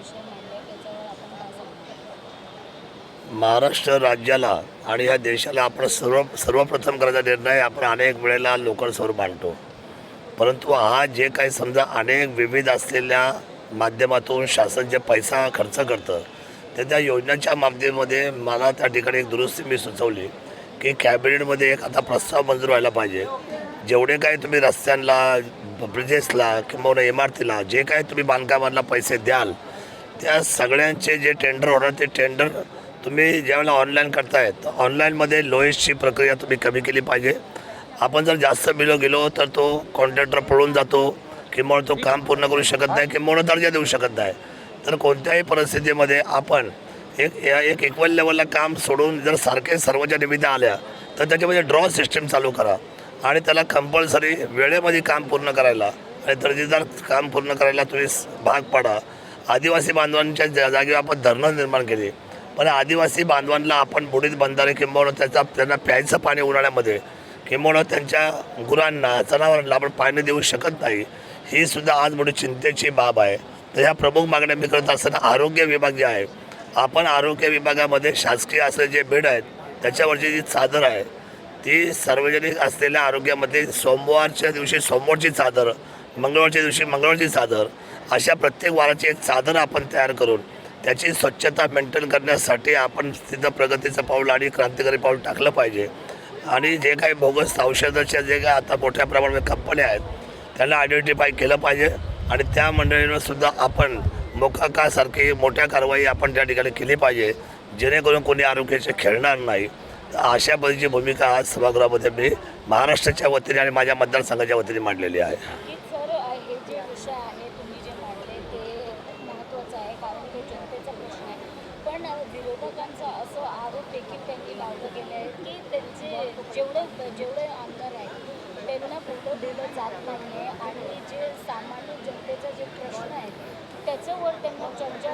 विषय मांडले त्याच्यावर आपण काय सांगतो? महाराष्ट्र राज्याला आणि या देशाला आपण सर्वप्रथम करायचा निर्णय आपण अनेक वेळेला लोकांसमोर मांडतो. परंतु हा जे काही समजा अनेक विविध असलेल्या माध्यमातून शासन जे पैसा खर्च करतं ते त्या योजनांच्या माध्यमामध्ये मला त्या ठिकाणी एक दुरुस्ती मी सुचवली की कॅबिनेटमध्ये एक आता प्रस्ताव मंजूर व्हायला पाहिजे. जेवढे काही तुम्ही रस्त्यांना, ब्रिजेसला किंवा इमारतीला जे काही तुम्ही बांधकामाला पैसे द्याल त्या सगळ्यांचे जे टेंडर होणार ते टेंडर तुम्ही ज्यावेळेला ऑनलाईन करताय तर ऑनलाईनमध्ये लोएस्टची प्रक्रिया तुम्ही कमी केली पाहिजे. आपण जर जास्त बिलो गेलो तर तो कॉन्ट्रॅक्टर पळून जातो किंवा तो काम पूर्ण करू शकत नाही किंवा दर्जा देऊ शकत नाही. तर कोणत्याही परिस्थितीमध्ये आपण एक इक्वल लेवलला काम सोडून जर सारखे सर्वच्या निविदा आल्या तर त्याच्यामध्ये ड्रॉ सिस्टीम चालू करा आणि त्याला कंपल्सरी वेळेमध्ये काम पूर्ण करायला आणि दर्जेदार काम पूर्ण करायला तुम्ही भाग पाडा. आदिवासी बांधवांच्या जागेवर आपण धरणं निर्माण केली, पण आदिवासी बांधवांना आपण बुडीत बंधारे किंवा त्यांना प्यायचं पाणी उन्हाळ्यामध्ये किंवा त्यांच्या गुरांना, जनावरांना आपण पाणी देऊ शकत नाही, ही सुद्धा आज मोठी चिंतेची बाब आहे. तर ह्या प्रमुख मागण्या मी करत असताना आरोग्य विभाग जे आहे, आपण आरोग्य विभागामध्ये शासकीय असलेले जे बेड आहेत त्याच्यावरची जी चादर आहे ती सार्वजनिक असलेल्या आरोग्यामध्ये सोमवारच्या दिवशी सोमवारची चादर, मंगळवारच्या दिवशी मंगळवारची चादर, अशा प्रत्येक वाराची एक चादर आपण तयार करून त्याची स्वच्छता मेंटेन करण्यासाठी आपण तिथं प्रगतीचं पाऊल आणि क्रांतिकारी पाऊल टाकलं पाहिजे. आणि जे काही बोगस औषधाच्या जे काही आता मोठ्या प्रमाणात कंपन्या आहेत त्यांना आयडेंटिफाय केलं पाहिजे आणि त्या मंडळींवर सुद्धा आपण मोकाकासारखी मोठ्या कारवाई आपण त्या ठिकाणी केली पाहिजे जेणेकरून कोणी आरोग्याचे खेळणार नाही. तर अशा पद्धतीची भूमिका आज सभागृहामध्ये मी महाराष्ट्राच्या वतीने आणि माझ्या मतदारसंघाच्या वतीने मांडलेली आहे. सर, हे जे विषय आहे तुम्ही जे मांडले ते खूप महत्त्वाचं आहे कारण तो जनतेचा प्रश्न आहे. पण विरोधकांचा असं आरोप देखील त्यांनी लावलं गेलं आहे की त्यांचे जेवढे आमदार आहेत त्यांना पुढं दिलं जात नाही आहे आणि जे सामान्य जनतेचा जे प्रश्न आहेत त्याच्यावर त्यांना चर्चा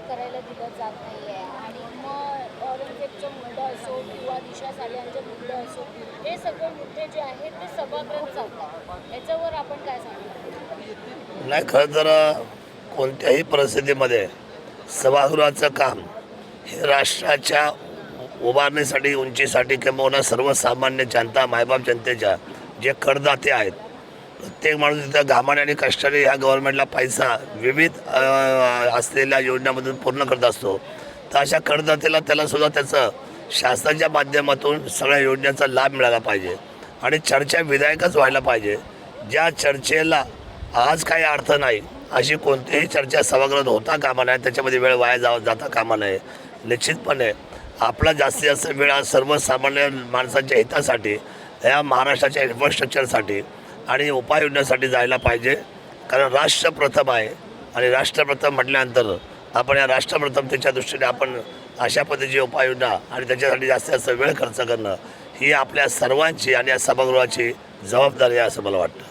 करायला दिलं जात नाही आहे. आणि मग औरंगजेबचा मुद्दा असो किंवा दिशा सालियांचा मुद्दा असो, हे सगळे मुद्दे जे आहेत ते सभागृहात चालतात. याच्यावर आपण काय सांगतो? नाही, खरं तर कोणत्याही परिस्थितीमध्ये सभागृहाचं काम हे राष्ट्राच्या उभारणीसाठी, उंचीसाठी किंवा सर्वसामान्य जनता, मायबाप जनतेच्या जे करदाते आहेत, प्रत्येक माणूस तिथं घामाने आणि कष्टाने ह्या गव्हर्नमेंटला पैसा विविध असलेल्या योजनांमधून पूर्ण करत असतो. तर अशा करदात्याला त्यालासुद्धा त्याचं शासनाच्या माध्यमातून सगळ्या योजनेचा लाभ मिळाला पाहिजे आणि चर्चा विधायकच व्हायला पाहिजे. ज्या चर्चेला आज काही अर्थ नाही अशी कोणतीही चर्चा सभागृहात होता कामा नये, त्याच्यामध्ये वेळ वाया जाता कामा नये. निश्चितपणे आपला जास्तीत जास्त वेळ आज सर्वसामान्य माणसांच्या हितासाठी, ह्या महाराष्ट्राच्या इन्फ्रास्ट्रक्चरसाठी आणि उपाययोजनेसाठी जायला पाहिजे. कारण राष्ट्रप्रथम आहे आणि राष्ट्रप्रथम म्हटल्यानंतर आपण या राष्ट्रप्रथमतेच्या दृष्टीने आपण अशा पद्धतीची उपाययोजना आणि त्याच्यासाठी जास्तीत जास्त वेळ खर्च करणं ही आपल्या सर्वांची आणि या सभागृहाची जबाबदारी आहे असं मला वाटतं.